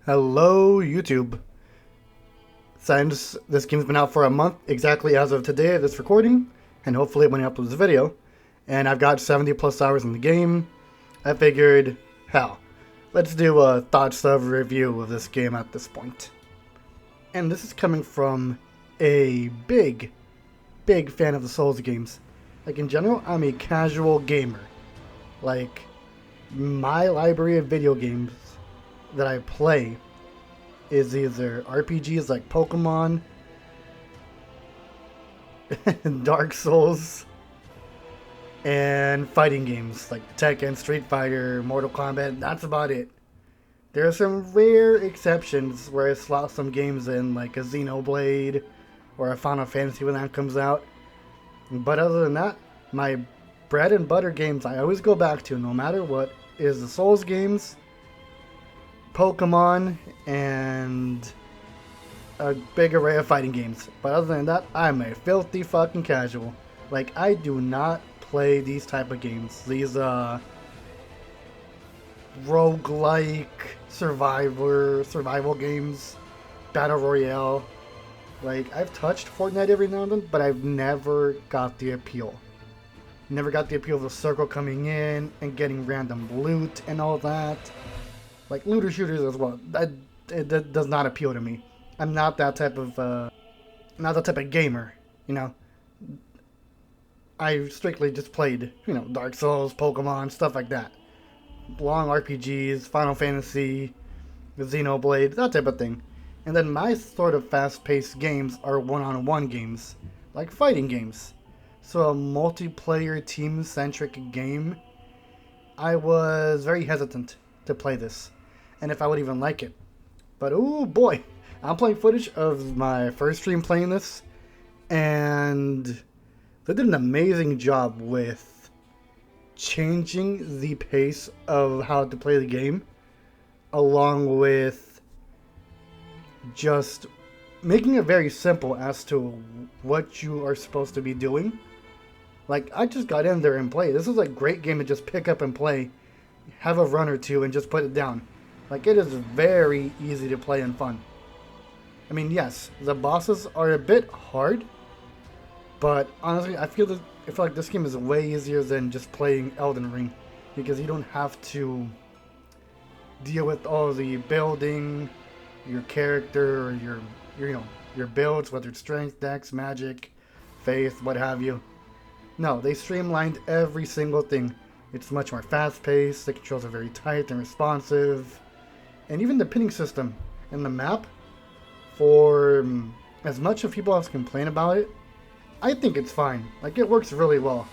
Hello, YouTube. Since this game's been out for a month, exactly as of today of this recording, and hopefully when I upload this video, and I've got 70 plus hours in the game, I figured, hell, let's do a thoughts of review of this game at this point. And this is coming from a big fan of the Souls games. Like in general, I'm a casual gamer. Like, my library of video games that I play is either RPGs like Pokemon, Dark Souls, and fighting games like Tekken, Street Fighter, Mortal Kombat. That's about it. There are some rare exceptions where I slot some games in, like a Xenoblade or a Final Fantasy when that comes out. But other than that, my bread and butter games I always go back to, no matter what, is the Souls games, Pokemon, and a big array of fighting games. But other than that, I'm a filthy fucking casual. Like, I do not play these type of games. These roguelike survival games, battle royale. Like, I've touched Fortnite every now and then, but I've never got the appeal. Never got the appeal of the circle coming in and getting random loot and all that. Like looter shooters as well. That does not appeal to me. I'm not that type of gamer. You know, I strictly just played Dark Souls, Pokemon, stuff like that. Long RPGs, Final Fantasy, Xenoblade, that type of thing. And then my sort of fast-paced games are one-on-one games, like fighting games. So a multiplayer team-centric game, I was very hesitant to play this, and if I would even like it. But oh boy, I'm playing footage of my first stream playing this, and they did an amazing job with changing the pace of how to play the game, along with just making it very simple as to what you are supposed to be doing. Like, I just got in there and played. This is a great game to just pick up and play, have a run or two, and just put it down. Like, it is very easy to play and fun. I mean, yes, the bosses are a bit hard, but honestly, I feel like this game is way easier than just playing Elden Ring, because you don't have to deal with all the building, your character, or your builds, whether it's strength, dex, magic, faith, what have you. No, they streamlined every single thing. It's much more fast-paced, the controls are very tight and responsive, and even the pinning system in the map, for as much as people have complained about it, I think it's fine. Like, it works really well.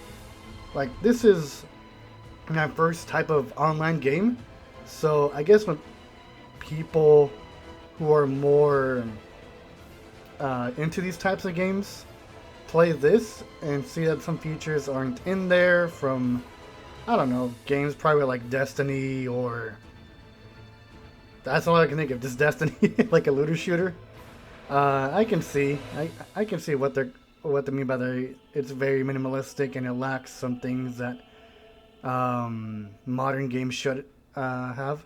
Like, this is my first type of online game, so I guess when people who are more into these types of games play this and see that some features aren't in there from, I don't know, games probably like Destiny, or that's all I can think of, just Destiny, like a looter shooter. I can see what they mean by it's very minimalistic and it lacks some things that modern games should have.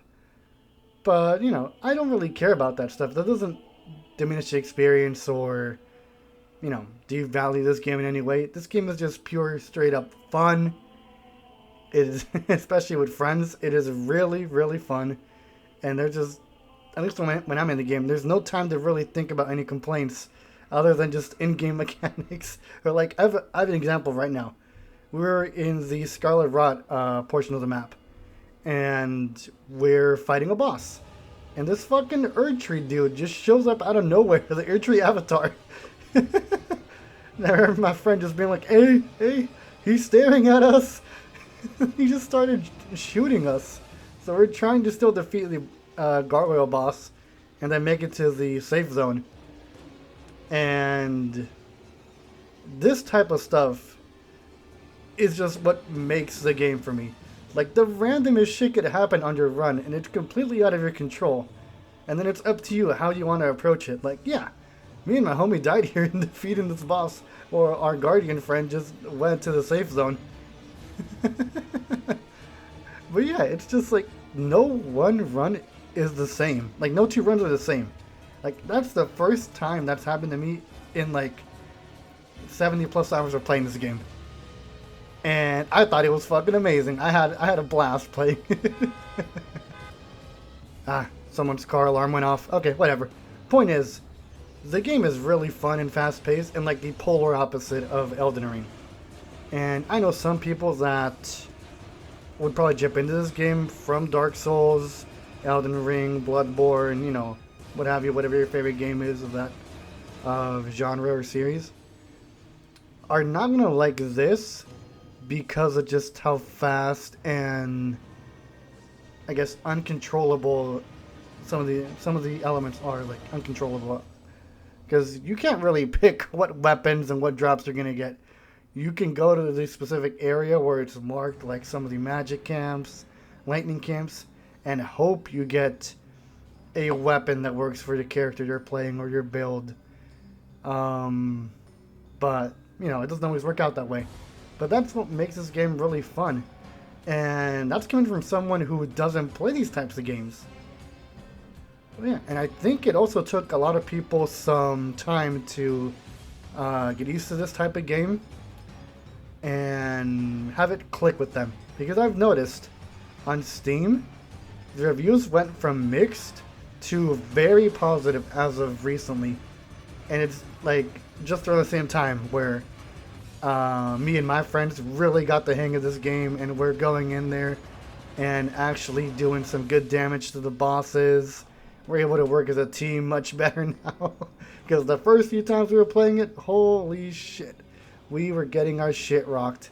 But I don't really care about that stuff. That doesn't diminish the experience or devalue this game in any way. This game is just pure, straight up fun. It is, especially with friends, it is really, really fun. And there's just, at least when I'm in the game, there's no time to really think about any complaints other than just in-game mechanics. Or like, I have an example right now. We're in the Scarlet Rot portion of the map, and we're fighting a boss. And this fucking Erdtree dude just shows up out of nowhere, the Erdtree avatar. I remember my friend just being like, hey, he's staring at us. He just started shooting us. So we're trying to still defeat the gargoyle boss and then make it to the safe zone. And this type of stuff is just what makes the game for me. Like, the randomest shit could happen on your run, and it's completely out of your control. And then it's up to you how you want to approach it. Like, yeah, me and my homie died here in defeating this boss, or our guardian friend just went to the safe zone. But yeah, it's just like, no one run is the same. Like, no two runs are the same. Like, that's the first time that's happened to me in like 70 plus hours of playing this game. And I thought it was fucking amazing. I had a blast playing. Someone's car alarm went off. Okay, whatever. Point is, the game is really fun and fast paced and like the polar opposite of Elden Ring. And I know some people that would probably jump into this game from Dark Souls, Elden Ring, Bloodborne, you know, what have you, whatever your favorite game is of that genre or series, are not gonna like this because of just how fast and I guess uncontrollable some of the elements are. Like, uncontrollable, because you can't really pick what weapons and what drops you're gonna get. You can go to the specific area where it's marked, like some of the magic camps, lightning camps, and hope you get a weapon that works for the character you're playing or your build. But, you know, it doesn't always work out that way. But that's what makes this game really fun. And that's coming from someone who doesn't play these types of games. Yeah, and I think it also took a lot of people some time to get used to this type of game and have it click with them. Because I've noticed on Steam, the reviews went from mixed to very positive as of recently. And it's like just around the same time where me and my friends really got the hang of this game, and we're going in there and actually doing some good damage to the bosses. We're able to work as a team much better now. Because the first few times we were playing it, holy shit, we were getting our shit rocked.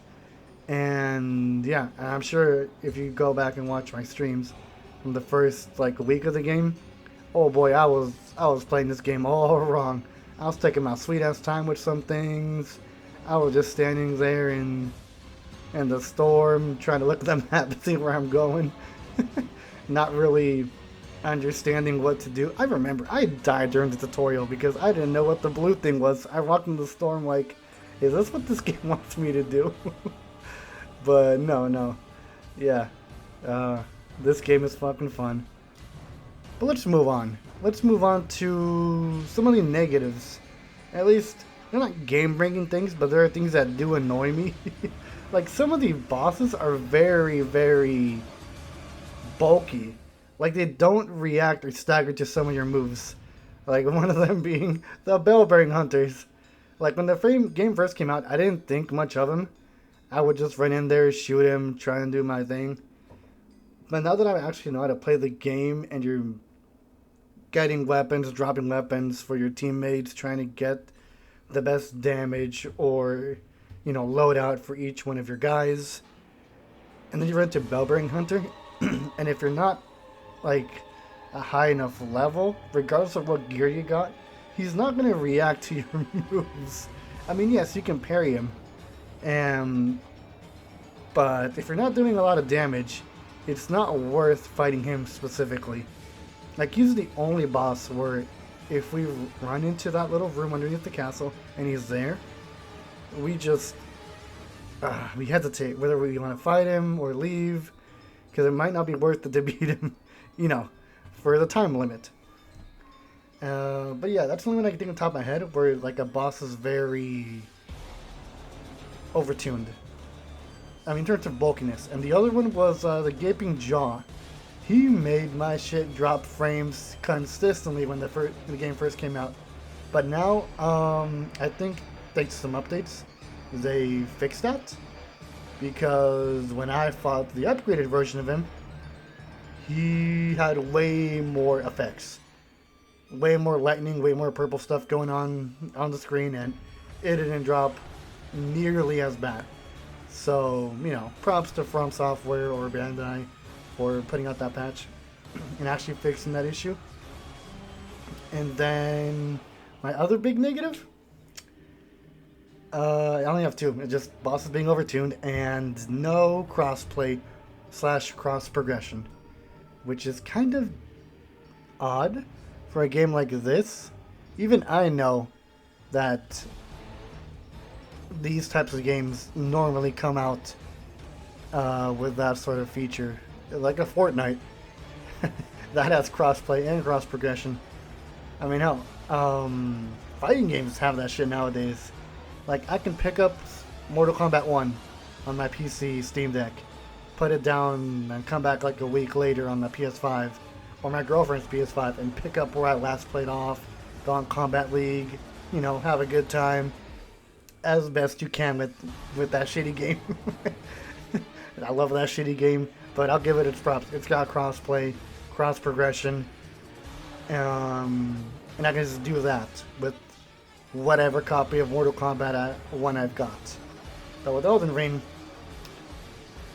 And yeah, I'm sure if you go back and watch my streams from the first like week of the game, oh boy, I was playing this game all wrong. I was taking my sweet ass time with some things. I was just standing there in the storm, trying to look at the map to see where I'm going. Not really understanding what to do. I remember I died during the tutorial because I didn't know what the blue thing was. I walked in the storm like, is this what this game wants me to do? But no. Yeah. This game is fucking fun. But let's move on. Let's move on to some of the negatives. At least, they're not game-breaking things, but there are things that do annoy me. Like, some of the bosses are very, very bulky. Like, they don't react or stagger to some of your moves. Like, one of them being the bell-bearing hunters. Like, when the game first came out, I didn't think much of him. I would just run in there, shoot him, try and do my thing. But now that I actually know how to play the game, and you're getting weapons, dropping weapons for your teammates, trying to get the best damage or, you know, loadout for each one of your guys. And then you run into Bellbearing Hunter, and if you're not, like, a high enough level, regardless of what gear you got, he's not going to react to your moves. I mean, yes, you can parry him, but if you're not doing a lot of damage, it's not worth fighting him specifically. Like, he's the only boss where if we run into that little room underneath the castle and he's there, we just we hesitate whether we want to fight him or leave, because it might not be worth it to beat him, you know, for the time limit. But yeah, that's the only one I can think on top of my head where like a boss is very overtuned. I mean, in terms of bulkiness. And the other one was the Gaping Jaw. He made my shit drop frames consistently when the game first came out. But now, I think thanks to some updates, they fixed that. Because when I fought the upgraded version of him, he had way more effects. Way more lightning, way more purple stuff going on the screen, and it didn't drop nearly as bad. So, you know, props to From Software or Bandai for putting out that patch and actually fixing that issue. And then my other big negative, I only have two. It's just bosses being overtuned and no crossplay / cross progression, which is kind of odd for a game like this. Even I know that these types of games normally come out with that sort of feature. Like a Fortnite. that has crossplay and cross progression. I mean, hell, fighting games have that shit nowadays. Like, I can pick up Mortal Kombat 1 on my PC Steam Deck, put it down, and come back like a week later on my PS5 or my girlfriend's PS5 and pick up where I last played off, go on Combat League, you know, have a good time as best you can with that shitty game. I love that shitty game, but I'll give it its props. It's got crossplay, cross progression, and I can just do that with whatever copy of Mortal Kombat 1 I've got. But with Elden Ring,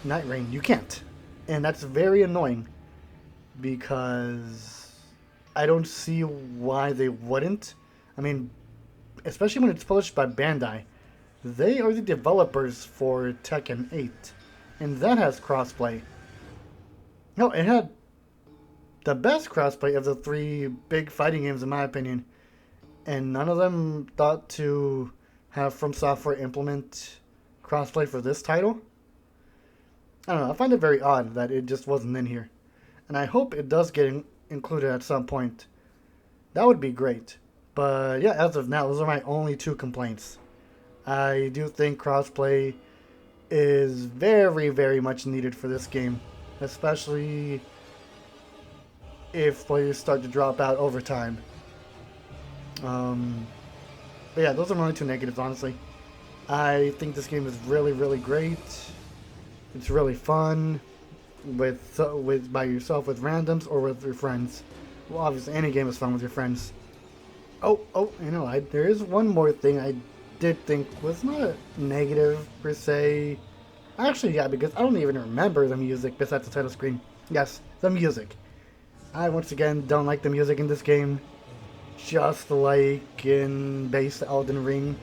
Nightreign, you can't. And that's very annoying because I don't see why they wouldn't. I mean, especially when it's published by Bandai. They are the developers for Tekken 8, and that has crossplay. No, it had the best crossplay of the three big fighting games in my opinion, and none of them thought to have From Software implement crossplay for this title. I don't know, I find it very odd that it just wasn't in here, and I hope it does get included at some point. That would be great. But yeah, as of now, those are my only two complaints. I do think crossplay is very, very much needed for this game, especially if players start to drop out over time. But yeah, those are my only two negatives, honestly. I think this game is really, really great. It's really fun with by yourself, with randoms, or with your friends. Well, obviously, any game is fun with your friends. Oh, you know, there is one more thing I did think was not a negative per se. Actually, yeah, because I don't even remember the music besides the title screen. Yes, the music. I once again don't like the music in this game. Just like in base Elden Ring.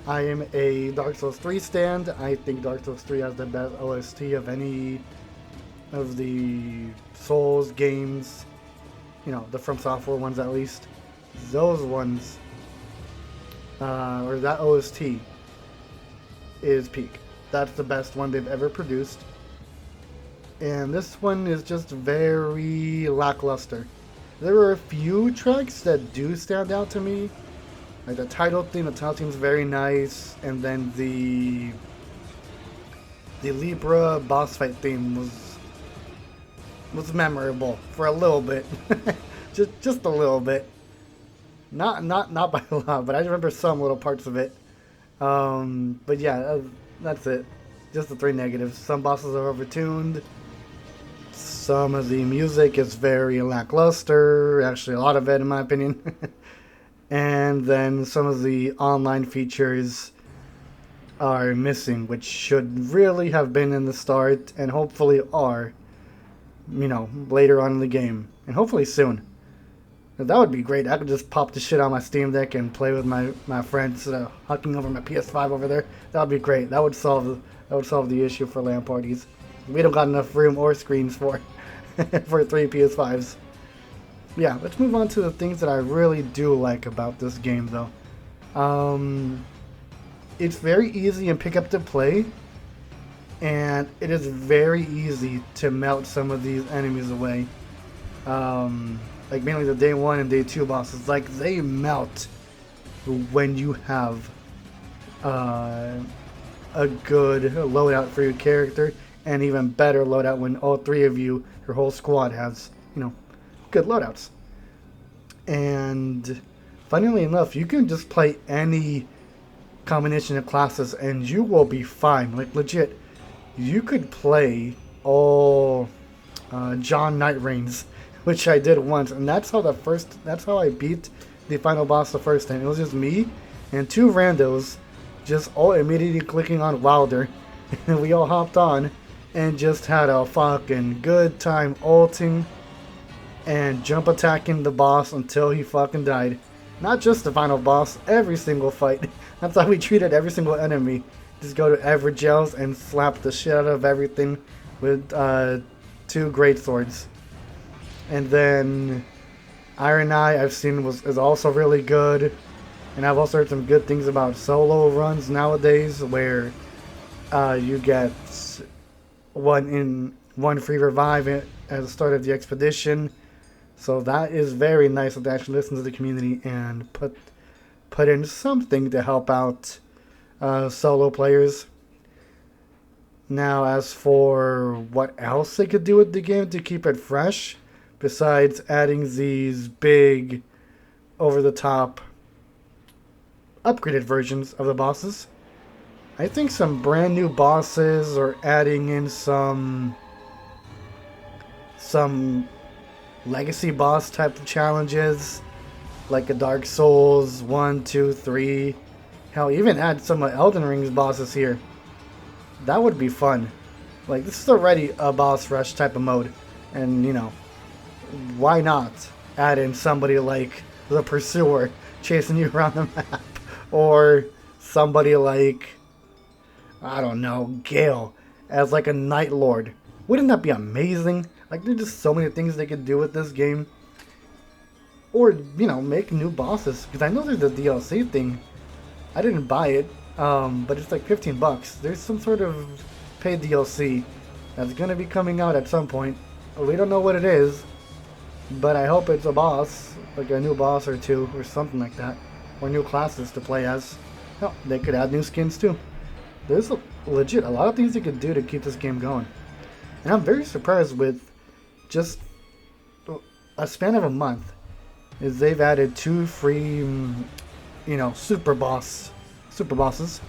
I am a Dark Souls 3 stand. I think Dark Souls 3 has the best OST of any of the Souls games. You know, the From Software ones at least. Those ones, or that OST, is peak. That's the best one they've ever produced. And this one is just very lackluster. There are a few tracks that do stand out to me. Like the title theme is very nice, and then the Libra boss fight theme was memorable for a little bit. just a little bit. Not by a lot, but I remember some little parts of it. But yeah, that's it. Just the three negatives. Some bosses are overtuned. Some of the music is very lackluster. Actually, a lot of it, in my opinion. And then some of the online features are missing, which should really have been in the start, and hopefully are, you know, later on in the game, and hopefully soon. That would be great. I could just pop the shit on my Steam Deck and play with my friends, hucking over my PS5 over there. That would be great. That would solve the issue for LAN parties. We don't got enough room or screens for for 3 PS5s. Yeah, let's move on to the things that I really do like about this game, though. It's very easy and pick up to play, and it is very easy to melt some of these enemies away. Like mainly the day 1 and day 2 bosses, like they melt when you have a good loadout for your character, and even better loadout when all 3 of you, your whole squad, has, you know, good loadouts. And funnily enough, you can just play any combination of classes and you will be fine. Like legit, you could play all John Nightreigns, which I did once, and that's how I beat the final boss the first time. It was just me and 2 randos just all immediately clicking on Wilder, and we all hopped on and just had a fucking good time ulting and jump attacking the boss until he fucking died. Not just the final boss, every single fight. That's how we treated every single enemy. Just go to Evergels and slap the shit out of everything with 2 great swords. And then Iron Eye I've seen is also really good. And I've also heard some good things about solo runs nowadays where you get one in one free revive at the start of the expedition. So that is very nice that they actually listen to the community and put in something to help out solo players. Now, as for what else they could do with the game to keep it fresh, besides adding these big, over-the-top, upgraded versions of the bosses, I think some brand new bosses or adding in some legacy boss type of challenges, like a Dark Souls 1, 2, 3. Hell, even add some of Elden Ring's bosses here. That would be fun. Like, this is already a boss rush type of mode. And, you know, why not add in somebody like the Pursuer chasing you around the map? Or somebody like, I don't know, Gale as like a Night Lord. Wouldn't that be amazing? Like, there's just so many things they could do with this game. Or, you know, make new bosses. Because I know there's a DLC thing. I didn't buy it, but it's like 15 bucks. There's some sort of paid DLC that's going to be coming out at some point. We don't know what it is, but I hope it's a boss. Like a new boss or two, or something like that. Or new classes to play as. Hell, they could add new skins too. There's legit a lot of things they could do to keep this game going. And I'm very surprised with just a span of a month is they've added 2 free, you know, super bosses,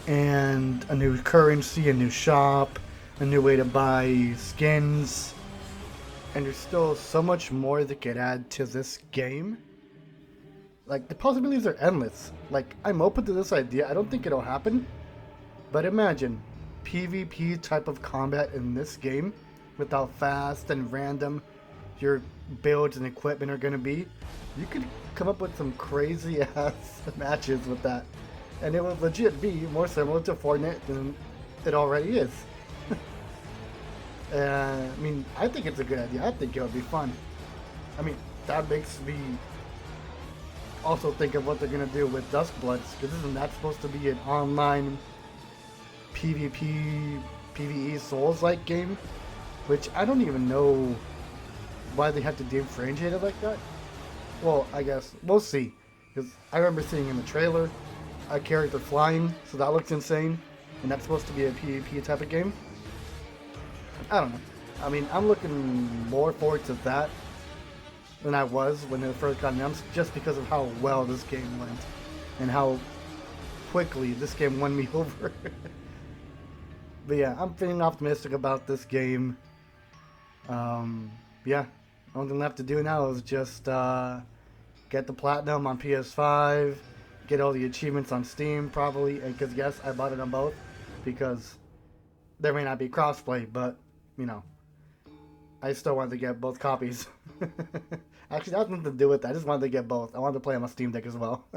and a new currency, a new shop, a new way to buy skins, and there's still so much more they could add to this game. Like, the possibilities are endless. Like, I'm open to this idea. I don't think it'll happen, but imagine PvP type of combat in this game with how fast and random your builds and equipment are going to be. You could come up with some crazy ass matches with that, and it would legit be more similar to Fortnite than it already is. I mean, I think it's a good idea. I think it would be fun. I mean, that makes me also think of what they're going to do with Duskbloods, because isn't that supposed to be an online PvP, PvE Souls-like game? Which I don't even know why they have to differentiate it like that. Well, I guess we'll see. Because I remember seeing in the trailer a character flying, so that looks insane. And that's supposed to be a PvP type of game. I don't know. I mean, I'm looking more forward to that than I was when it first got announced, just because of how well this game went. And how quickly this game won me over. But yeah, I'm feeling optimistic about this game. Yeah, the only thing left to do now is just get the platinum on PS5, get all the achievements on Steam probably, and because yes, I bought it on both, because there may not be crossplay, but you know, I still wanted to get both copies. Actually, that has nothing to do with that. I just wanted to get both. I wanted to play on my Steam Deck as well.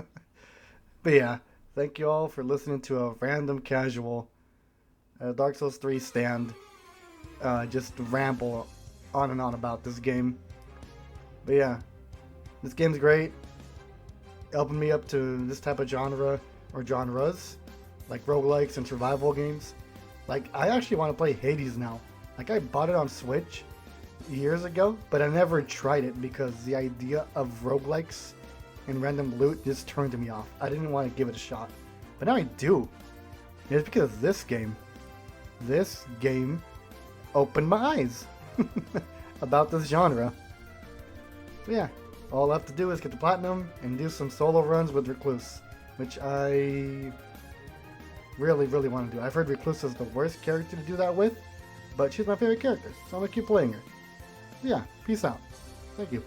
But yeah, thank you all for listening to a random casual Dark Souls 3 stand. Just ramble on and on about this game. But yeah, this game's great. It opened me up to this type of genre or genres, like roguelikes and survival games. Like, I actually want to play Hades now. Like, I bought it on Switch years ago, but I never tried it because the idea of roguelikes and random loot just turned me off. I didn't want to give it a shot. But now I do. And it's because of this game. This game opened my eyes about this genre. So yeah, all I have to do is get the platinum and do some solo runs with Recluse, which I really, really want to do. I've heard Recluse is the worst character to do that with, but she's my favorite character, so I'm going to keep playing her. Yeah, peace out. Thank you.